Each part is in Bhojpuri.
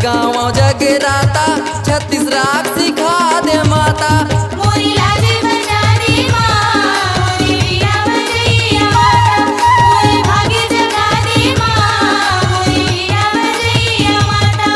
गाँव जगराता 36 राग सिखा दे माता। मोरी लाजे बचा दे माँ, मोरी रिया बजैया माता, मोरे भाग्य जगा दे माँ, मोरी रिया बजैया माता।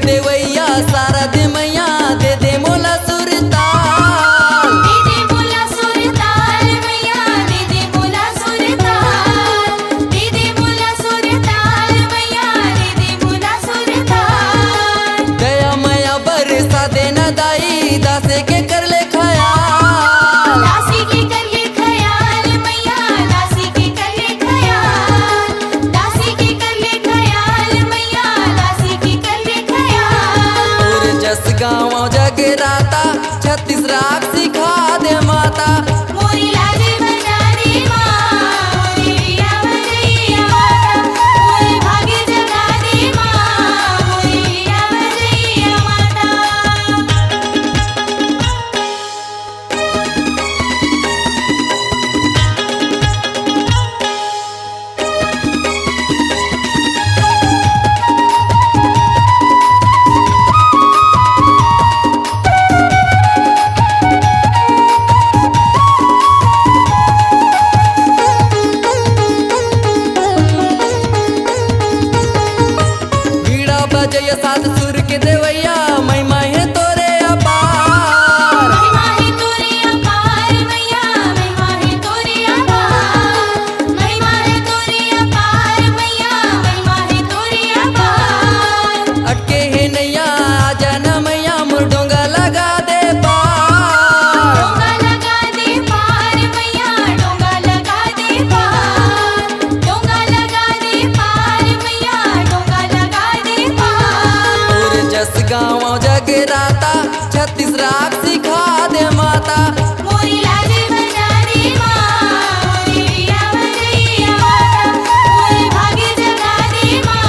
देवैया सारा दे मैया दे दे मोला सुर ताल, दे दे मोला सुर ताल मैया, दे दे मोला सुर ताल, दे दे मोला सुर ताल मैया, दे दे मोला सुर ताल। दया मैया बरसा देना दाई दासे के कर ले खयाल, दासी के कर ले खयाल मैया, दासी के कर ले खयाल, दासी के कर ले खयाल मैया, दासी के कर ले खयाल। और जस गाँव जगराता 36 राग सिखा दे माता। मोरी लाजे बचा दे माँ, मोरी रिया बजैया माता, मोरे भाग्य जगा दे माँ, मोरी रिया बजैया माता। बीड़ा बजैया सात सुर के देवैया महिमा है तोरे अपार, महिमा है तोरे अपार मैया, महिमा है तोरे अपार, महिमा है तोरे अपार मैया, महिमा है तोरे अपार। अटके है नैया आजा न मैया मोर डोंगा लगा दे पार, डोंगा लगा दे पार मैया, डोंगा लगा दे पार, डोंगा लगा दे पार मैया, डोंगा लगा दे पार। और जस गाँव जगराता 36 राग सिखा दे माता। मोरी लाजे बचा दे माँ, मोरी रिया बजैया माता, मोरे भाग्य जगा दे माँ,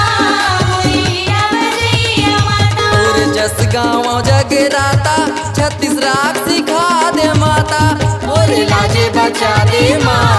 मोरी रिया बजैया माता। और जस गाँव जगराता 36 राग सिखा दे माता। और लाजे बचा दे माँ।